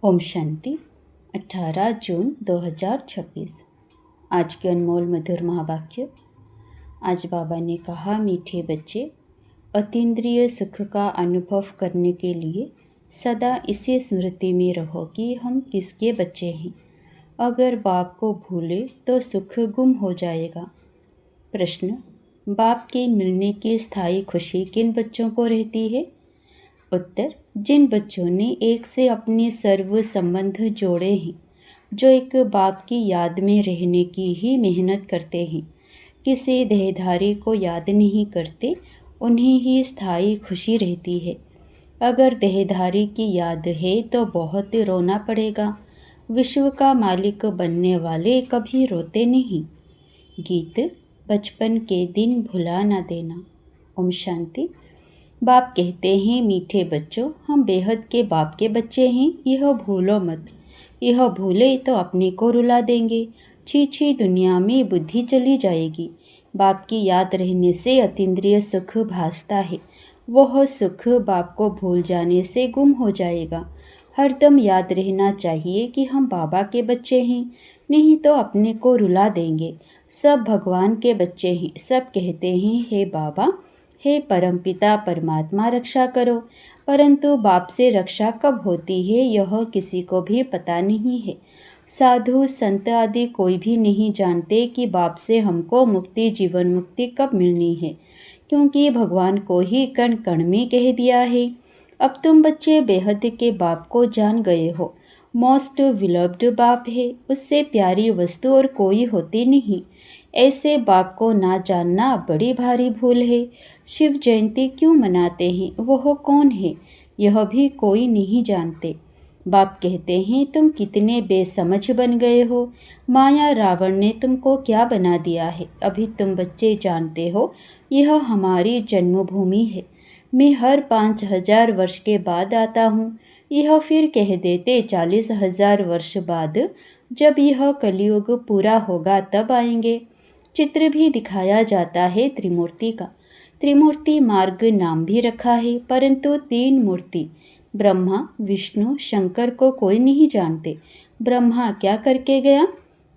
ओम शांति। 18 जून 2026। आज के अनमोल मधुर महावाक्य। आज बाबा ने कहा, मीठे बच्चे, अतीन्द्रिय सुख का अनुभव करने के लिए सदा इसी स्मृति में रहो कि हम किसके बच्चे हैं। अगर बाप को भूले तो सुख गुम हो जाएगा। प्रश्न, बाप के मिलने की स्थायी खुशी किन बच्चों को रहती है? उत्तर, जिन बच्चों ने एक से अपने सर्व संबंध जोड़े हैं, जो एक बाप की याद में रहने की ही मेहनत करते हैं, किसी देहधारी को याद नहीं करते, उन्हें ही स्थायी खुशी रहती है। अगर देहधारी की याद है तो बहुत रोना पड़ेगा। विश्व का मालिक बनने वाले कभी रोते नहीं। गीत, बचपन के दिन भुला ना देना। ओम शांति। बाप कहते हैं, मीठे बच्चों, हम बेहद के बाप के बच्चे हैं, यह भूलो मत। यह भूले तो अपने को रुला देंगे। छी दुनिया में बुद्धि चली जाएगी। बाप की याद रहने से अतीन्द्रिय सुख भासता है। वह सुख बाप को भूल जाने से गुम हो जाएगा। हरदम याद रहना चाहिए कि हम बाबा के बच्चे हैं, नहीं तो अपने को रुला देंगे। सब भगवान के बच्चे हैं। सब कहते हैं, हे बाबा, हे परमपिता परमात्मा, रक्षा करो। परंतु बाप से रक्षा कब होती है यह किसी को भी पता नहीं है। साधु संत आदि कोई भी नहीं जानते कि बाप से हमको मुक्ति, जीवन मुक्ति कब मिलनी है, क्योंकि भगवान को ही कण कण में कह दिया है। अब तुम बच्चे बेहद के बाप को जान गए हो। मोस्ट विलव्ड बाप है, उससे प्यारी वस्तु और कोई होती नहीं। ऐसे बाप को ना जानना बड़ी भारी भूल है। शिव जयंती क्यों मनाते हैं, वह कौन है, यह भी कोई नहीं जानते। बाप कहते हैं, तुम कितने बेसमझ बन गए हो। माया रावण ने तुमको क्या बना दिया है। अभी तुम बच्चे जानते हो, यह हमारी जन्मभूमि है। मैं हर 5000 वर्ष के बाद आता हूँ। यह फिर कह देते 40,000 वर्ष बाद, जब यह कलयुग पूरा होगा तब आएंगे। चित्र भी दिखाया जाता है त्रिमूर्ति का। त्रिमूर्ति मार्ग नाम भी रखा है, परंतु 3 मूर्ति ब्रह्मा, विष्णु, शंकर को कोई नहीं जानते। ब्रह्मा क्या करके गया,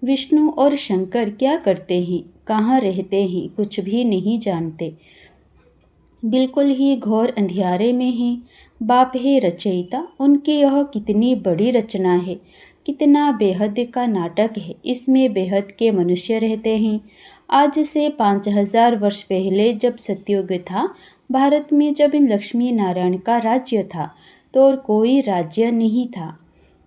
विष्णु और शंकर क्या करते हैं, कहाँ रहते हैं, कुछ भी नहीं जानते। बिल्कुल ही घोर अंधियारे में हैं। बाप है रचयिता, उनकी यह कितनी बड़ी रचना है, कितना बेहद का नाटक है। इसमें बेहद के मनुष्य रहते हैं। आज से 5000 वर्ष पहले जब सतयुग था, भारत में जब इन लक्ष्मी नारायण का राज्य था, तो और कोई राज्य नहीं था।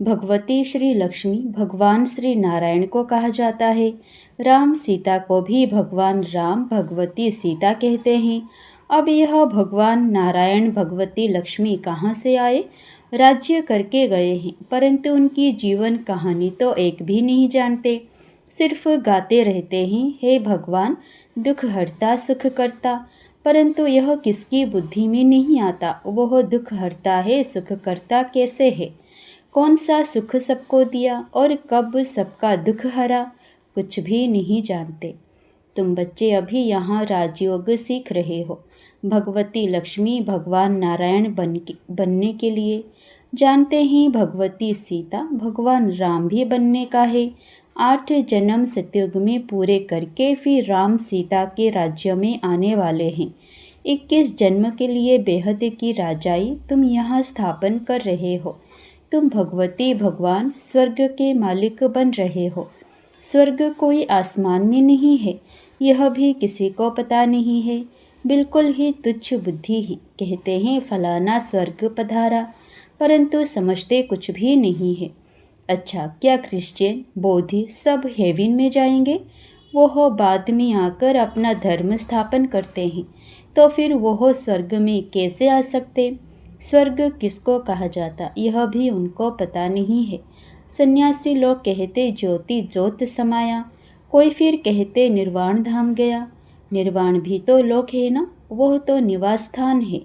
भगवती श्री लक्ष्मी भगवान श्री नारायण को कहा जाता है। राम सीता को भी भगवान राम, भगवती सीता कहते हैं। अब यह भगवान नारायण, भगवती लक्ष्मी कहाँ से आए? राज्य करके गए हैं, परंतु उनकी जीवन कहानी तो एक भी नहीं जानते। सिर्फ गाते रहते हैं, हे भगवान दुख हरता सुख करता, परंतु यह किसकी बुद्धि में नहीं आता। वह दुख हरता है, सुख करता कैसे है? कौन सा सुख सबको दिया और कब सबका दुख हरा? कुछ भी नहीं जानते। तुम बच्चे अभी यहाँ राजयोग सीख रहे हो। भगवती लक्ष्मी भगवान नारायण बनने के लिए, जानते हैं भगवती सीता भगवान राम भी बनने का है। 8 जन्म सतयुग में पूरे करके फिर राम सीता के राज्य में आने वाले हैं। 21 जन्म के लिए बेहद की राजाई तुम यहाँ स्थापन कर रहे हो। तुम भगवती भगवान स्वर्ग के मालिक बन रहे हो। स्वर्ग कोई आसमान में नहीं है, यह भी किसी को पता नहीं है। बिल्कुल ही तुच्छ बुद्धि है। कहते हैं फलाना स्वर्ग पधारा, परंतु समझते कुछ भी नहीं है। अच्छा, क्या क्रिश्चियन, बौद्ध सब हेवन में जाएंगे? वह बाद में आकर अपना धर्म स्थापन करते हैं, तो फिर वह स्वर्ग में कैसे आ सकते? स्वर्ग किसको कहा जाता, यह भी उनको पता नहीं है। सन्यासी लोग कहते ज्योति ज्योत समाया, कोई फिर कहते निर्वाण धाम गया। निर्वाण भी तो लोक है ना, वह तो निवास स्थान है।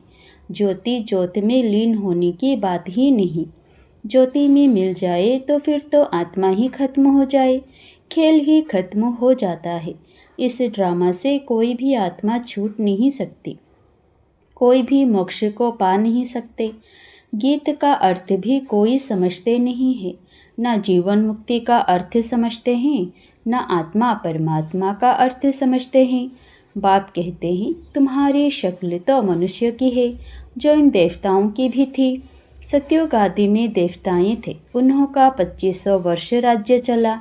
ज्योति ज्योत में लीन होने की बात ही नहीं। ज्योति में मिल जाए तो फिर तो आत्मा ही खत्म हो जाए, खेल ही खत्म हो जाता है। इस ड्रामा से कोई भी आत्मा छूट नहीं सकती, कोई भी मोक्ष को पा नहीं सकते। गीत का अर्थ भी कोई समझते नहीं है, ना जीवन मुक्ति का अर्थ समझते हैं, ना आत्मा परमात्मा का अर्थ समझते हैं। बाप कहते हैं, तुम्हारी शक्ल तो मनुष्य की है, जो इन देवताओं की भी थी। सतयुग आदि में देवताएं थे, उन्हों का 2500 वर्ष राज्य चला।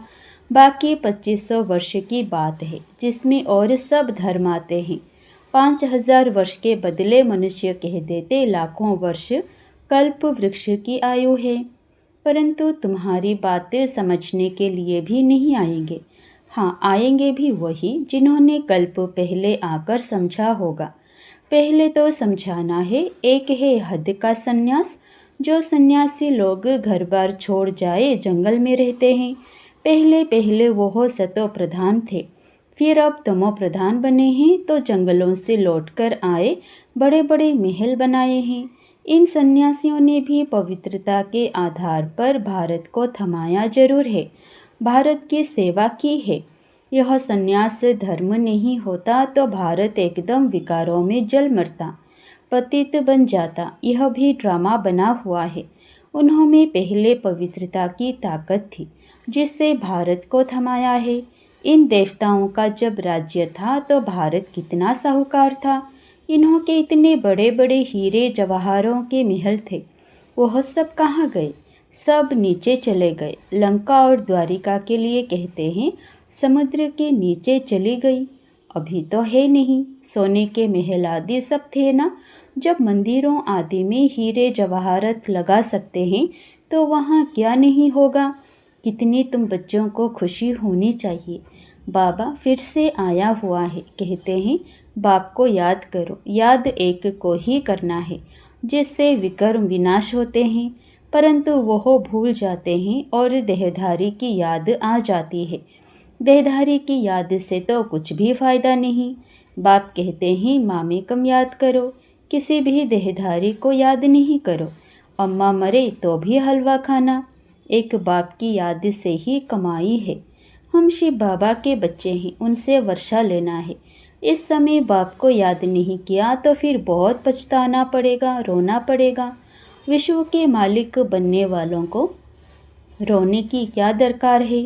बाकी 2500 वर्ष की बात है जिसमें और सब धर्म आते हैं। 5000 वर्ष के बदले मनुष्य कह देते लाखों वर्ष कल्प वृक्ष की आयु है। परंतु तुम्हारी बातें समझने के लिए भी नहीं आएंगे। हाँ, आएंगे भी वही जिन्होंने कल्प पहले आकर समझा होगा। पहले तो समझाना है। एक है हद का सन्यास, जो सन्यासी लोग घर बार छोड़ जाए जंगल में रहते हैं। पहले पहले वो सतो प्रधान थे, फिर अब तमो प्रधान बने हैं, तो जंगलों से लौटकर आए बड़े बड़े महल बनाए हैं। इन सन्यासियों ने भी पवित्रता के आधार पर भारत को थमाया जरूर है, भारत की सेवा की है। यह सन्यास धर्म नहीं होता तो भारत एकदम विकारों में जल मरता, पतित बन जाता। यह भी ड्रामा बना हुआ है। उन्होंने पहले पवित्रता की ताकत थी जिससे भारत को थमाया है। इन देवताओं का जब राज्य था तो भारत कितना साहूकार था। इन्हों के इतने बड़े बड़े हीरे जवाहरों के महल थे, वह सब कहाँ गए? सब नीचे चले गए। लंका और द्वारिका के लिए कहते हैं समुद्र के नीचे चली गई। अभी तो है नहीं। सोने के महल आदि सब थे ना। जब मंदिरों आदि में हीरे जवाहरत लगा सकते हैं तो वहाँ क्या नहीं होगा। कितनी तुम बच्चों को खुशी होनी चाहिए। बाबा फिर से आया हुआ है। कहते हैं बाप को याद करो। याद एक को ही करना है जिससे विकर्म विनाश होते हैं, परंतु वह भूल जाते हैं और देहधारी की याद आ जाती है। देहधारी की याद से तो कुछ भी फायदा नहीं। बाप कहते हैं मामे कम याद करो, किसी भी देहधारी को याद नहीं करो। अम्मा मरे तो भी हलवा खाना। एक बाप की याद से ही कमाई है। हम शिव बाबा के बच्चे हैं, उनसे वर्षा लेना है। इस समय बाप को याद नहीं किया तो फिर बहुत पछताना पड़ेगा, रोना पड़ेगा। विश्व के मालिक बनने वालों को रोने की क्या दरकार है।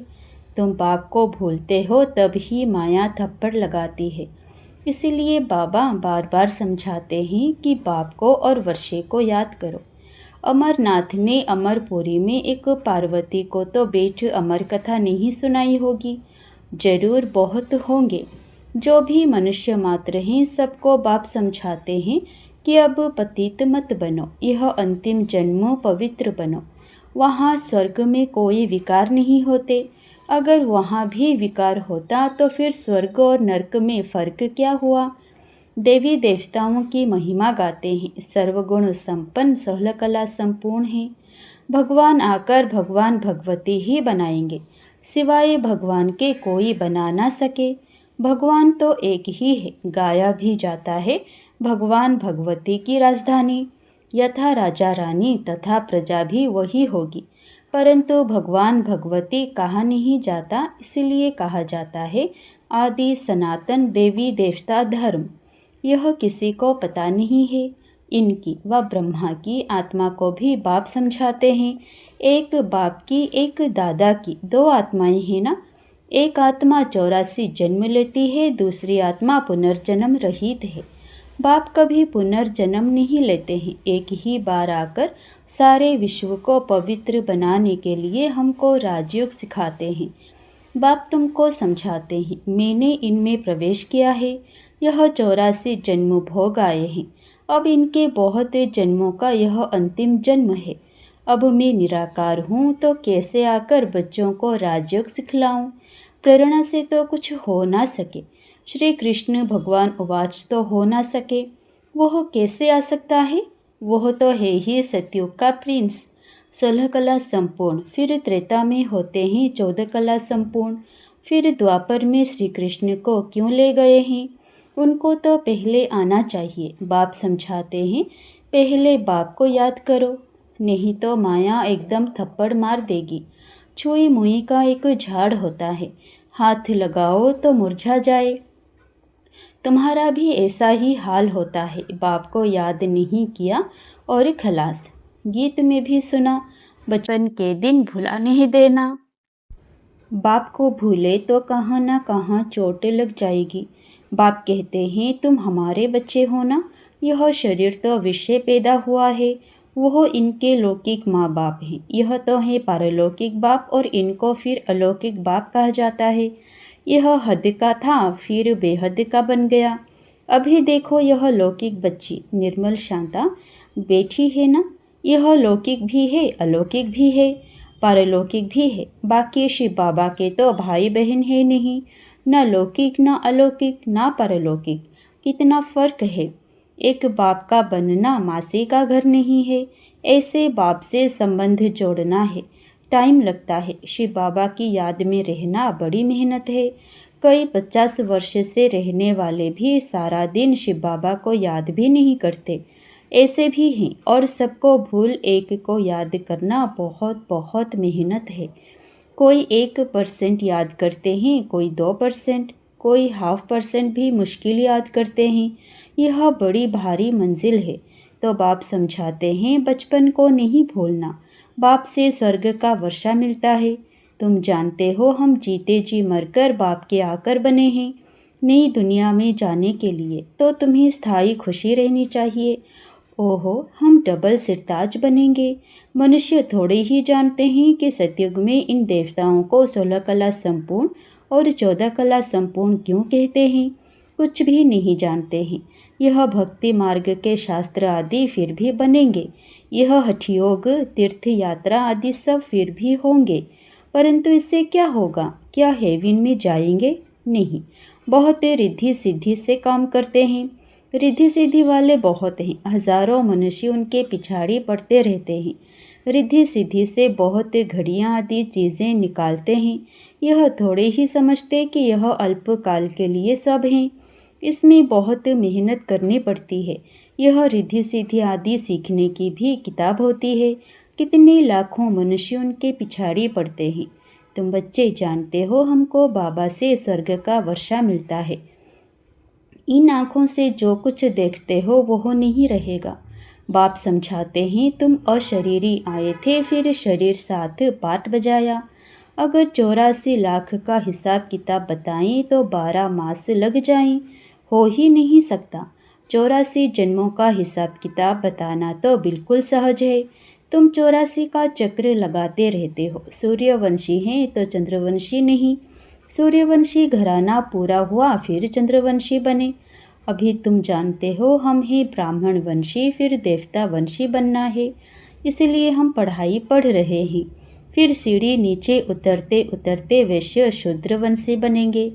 तुम बाप को भूलते हो तब ही माया थप्पड़ लगाती है। इसीलिए बाबा बार बार समझाते हैं कि बाप को और वर्षे को याद करो। अमरनाथ ने अमरपुरी में एक पार्वती को तो बैठ अमर कथा नहीं सुनाई होगी। जरूर बहुत होंगे। जो भी मनुष्य मात्र हैं सबको बाप समझाते हैं कि अब पतित मत बनो, यह अंतिम जन्म पवित्र बनो। वहाँ स्वर्ग में कोई विकार नहीं होते। अगर वहाँ भी विकार होता तो फिर स्वर्ग और नरक में फर्क क्या हुआ। देवी देवताओं की महिमा गाते हैं। सर्वगुण संपन्न सहल कला संपूर्ण है। भगवान आकर भगवान भगवती ही बनाएंगे, सिवाय भगवान के कोई बना ना सके। भगवान तो एक ही है, गाया भी जाता है भगवान भगवती की राजधानी। यथा राजा रानी तथा प्रजा भी वही होगी, परंतु भगवान भगवती कहा नहीं जाता, इसलिए कहा जाता है आदि सनातन देवी देवता धर्म। यह किसी को पता नहीं है। इनकी व ब्रह्मा की आत्मा को भी बाप समझाते हैं। एक बाप की एक दादा की दो आत्माएं हैं ना। एक आत्मा 84 जन्म लेती है, दूसरी आत्मा पुनर्जन्म रहित है। बाप कभी पुनर्जन्म नहीं लेते हैं। एक ही बार आकर सारे विश्व को पवित्र बनाने के लिए हमको राजयोग सिखाते हैं। बाप तुमको समझाते हैं मैंने इनमें प्रवेश किया है। यह 84 जन्म भोग आए हैं। अब इनके बहुत जन्मों का यह अंतिम जन्म है। अब मैं निराकार हूँ तो कैसे आकर बच्चों को राजयोग सिखलाऊं। प्रेरणा से तो कुछ हो ना सके। श्री कृष्ण भगवान उवाच तो हो ना सके। वह कैसे आ सकता है। वह तो है ही सतयुग का प्रिंस। 16 कला संपूर्ण, फिर त्रेता में होते हैं 14 कला संपूर्ण। फिर द्वापर में श्री कृष्ण को क्यों ले गए हैं। उनको तो पहले आना चाहिए। बाप समझाते हैं पहले बाप को याद करो, नहीं तो माया एकदम थप्पड़ मार देगी। छुई मुई का एक झाड़ होता है, हाथ लगाओ तो मुरझा जाए। तुम्हारा भी ऐसा ही हाल होता है। बाप को याद नहीं किया और खलास। गीत में भी सुना, बचपन के दिन भुला नहीं देना। बाप को भूले तो कहाँ ना कहाँ चोट लग जाएगी। बाप कहते हैं तुम हमारे बच्चे हो ना, यह शरीर तो विश्व पैदा हुआ है, वह इनके लौकिक माँ बाप हैं, यह तो है पारलौकिक बाप और इनको फिर अलौकिक बाप कहा जाता है। यह हद का था फिर बेहद का बन गया। अभी देखो यह लौकिक बच्ची निर्मल शांता बैठी है ना, यह लौकिक भी है अलौकिक भी है पारलौकिक भी है। बाकी शिव बाबा के तो भाई बहन है नहीं, न लौकिक न अलौकिक न पारलौकिक। कितना फ़र्क है। एक बाप का बनना मासी का घर नहीं है, ऐसे बाप से संबंध जोड़ना है, टाइम लगता है। शिव बाबा की याद में रहना बड़ी मेहनत है। कई 50 वर्ष से रहने वाले भी सारा दिन शिव बाबा को याद भी नहीं करते, ऐसे भी हैं। और सबको भूल एक को याद करना बहुत बहुत मेहनत है। कोई 1% याद करते हैं, कोई 2%, कोई 0.5% भी मुश्किल याद करते हैं। यह बड़ी भारी मंजिल है। तो बाप समझाते हैं बचपन को नहीं भूलना, बाप से स्वर्ग का वर्षा मिलता है। तुम जानते हो हम जीते जी मरकर बाप के आकर बने हैं। नई दुनिया में जाने के लिए तो तुम्हें स्थायी खुशी रहनी चाहिए। ओहो, हम डबल सिरताज बनेंगे। मनुष्य थोड़े ही जानते हैं कि सतयुग में इन देवताओं को 16 कला संपूर्ण और 14 कला संपूर्ण क्यों कहते हैं। कुछ भी नहीं जानते हैं। यह भक्ति मार्ग के शास्त्र आदि फिर भी बनेंगे, यह हठयोग तीर्थ यात्रा आदि सब फिर भी होंगे, परंतु इससे क्या होगा? क्या हेवन में जाएंगे? नहीं। बहुत रिद्धि सिद्धि से काम करते हैं। रिद्धि सिद्धि वाले बहुत हैं, हजारों मनुष्य उनके पिछाड़ी पड़ते रहते हैं। रिद्धि सिद्धि से बहुत घड़ियाँ आदि चीज़ें निकालते हैं। यह थोड़े ही समझते कि यह अल्पकाल के लिए सब हैं। इसमें बहुत मेहनत करनी पड़ती है। यह रिद्धि सिद्धि आदि सीखने की भी किताब होती है। कितने लाखों मनुष्य उनके पिछाड़ी पड़ते हैं। तुम बच्चे जानते हो हमको बाबा से स्वर्ग का वर्षा मिलता है। इन आँखों से जो कुछ देखते हो वह नहीं रहेगा। बाप समझाते हैं तुम अशरीरी आए थे, फिर शरीर साथ पाठ बजाया। अगर 84 लाख का हिसाब किताब बताएं तो 12 मास लग जाएं, हो ही नहीं सकता। 84 जन्मों का हिसाब किताब बताना तो बिल्कुल सहज है। तुम 84 का चक्र लगाते रहते हो। सूर्यवंशी हैं तो चंद्रवंशी नहीं। सूर्यवंशी घराना पूरा हुआ फिर चंद्रवंशी बने। अभी तुम जानते हो हम हैं ब्राह्मण वंशी, फिर देवता वंशी बनना है, इसलिए हम पढ़ाई पढ़ रहे हैं। फिर सीढ़ी नीचे उतरते उतरते वैश्य शूद्र वंशी बनेंगे।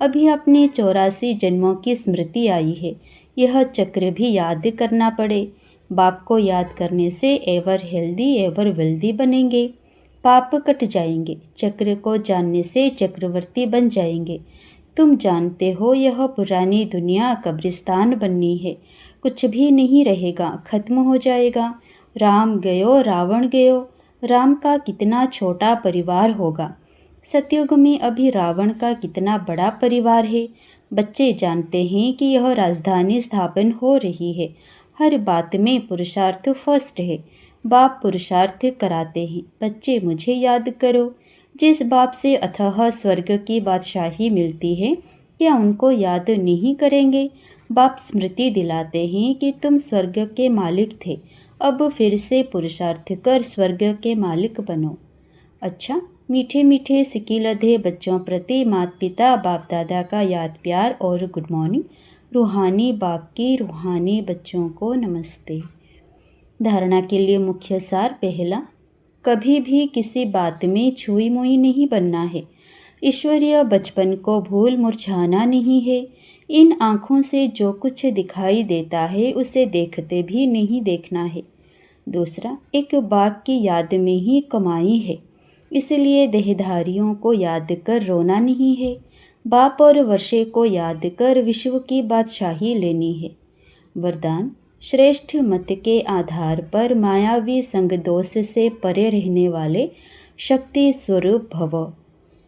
अभी अपने 84 जन्मों की स्मृति आई है, यह चक्र भी याद करना पड़े। बाप को याद करने से एवर हेल्दी एवर वेल्दी बनेंगे, पाप कट जाएंगे। चक्र को जानने से चक्रवर्ती बन जाएंगे। तुम जानते हो यह पुरानी दुनिया कब्रिस्तान बननी है, कुछ भी नहीं रहेगा, खत्म हो जाएगा। राम गयो रावण गयो, राम का कितना छोटा परिवार होगा। सतयुग में अभी रावण का कितना बड़ा परिवार है। बच्चे जानते हैं कि यह राजधानी स्थापन हो रही है। हर बात में पुरुषार्थ फर्स्ट है। बाप पुरुषार्थ कराते हैं। बच्चे मुझे याद करो। जिस बाप से अथाह स्वर्ग की बादशाही मिलती है, क्या उनको याद नहीं करेंगे? बाप स्मृति दिलाते हैं कि तुम स्वर्ग के मालिक थे, अब फिर से पुरुषार्थ कर स्वर्ग के मालिक बनो। अच्छा, मीठे मीठे सिक्की लधे बच्चों प्रति माता पिता बाप दादा का याद प्यार और गुड मॉर्निंग। रूहानी बाप की रूहानी बच्चों को नमस्ते। धारणा के लिए मुख्य सार। पहला, कभी भी किसी बात में छुई मुई नहीं बनना है। ईश्वरीय बचपन को भूल मुरझाना नहीं है। इन आँखों से जो कुछ दिखाई देता है उसे देखते भी नहीं देखना है। दूसरा, एक बाप की याद में ही कमाई है, इसलिए देहधारियों को याद कर रोना नहीं है। बाप और वर्षे को याद कर विश्व की बादशाही लेनी है। वरदान, श्रेष्ठ मत के आधार पर मायावी संग दोष से परे रहने वाले शक्ति स्वरूप भव।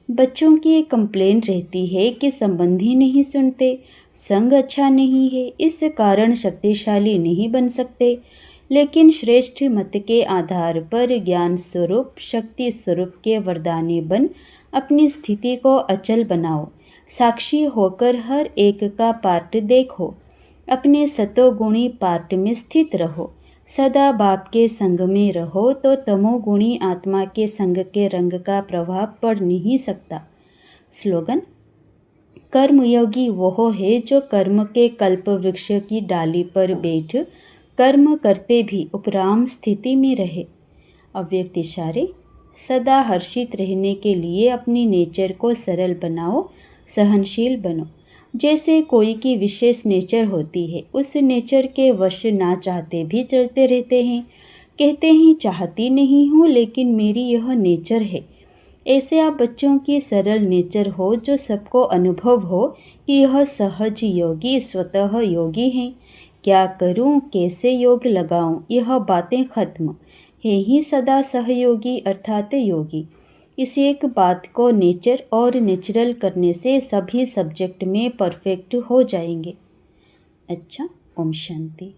बच्चों की एक कंप्लेन रहती है कि संबंधी नहीं सुनते, संग अच्छा नहीं है, इस कारण शक्तिशाली नहीं बन सकते। लेकिन श्रेष्ठ मत के आधार पर ज्ञान स्वरूप शक्ति स्वरूप के वरदानी बन अपनी स्थिति को अचल बनाओ। साक्षी होकर हर एक का पार्ट देखो। अपने सतोगुणी पार्ट में स्थित रहो। सदा बाप के संग में रहो तो तमोगुणी आत्मा के संग के रंग का प्रभाव पड़ नहीं सकता। स्लोगन: कर्मयोगी वह है जो कर्म के कल्प वृक्ष की डाली पर बैठ कर्म करते भी उपराम स्थिति में रहे। अव्यक्त इशारे: सदा हर्षित रहने के लिए अपनी नेचर को सरल बनाओ, सहनशील बनो। जैसे कोई की विशेष नेचर होती है, उस नेचर के वश ना चाहते भी चलते रहते हैं। कहते हैं चाहती नहीं हूँ लेकिन मेरी यह नेचर है। ऐसे आप बच्चों की सरल नेचर हो जो सबको अनुभव हो कि यह सहज योगी स्वतः योगी हैं। क्या करूं, कैसे योग लगाऊं, यह बातें खत्म है ही सदा सहयोगी अर्थात योगी। इस एक बात को नेचर और नेचुरल करने से सभी सब्जेक्ट में परफेक्ट हो जाएंगे। अच्छा, ओम शांति।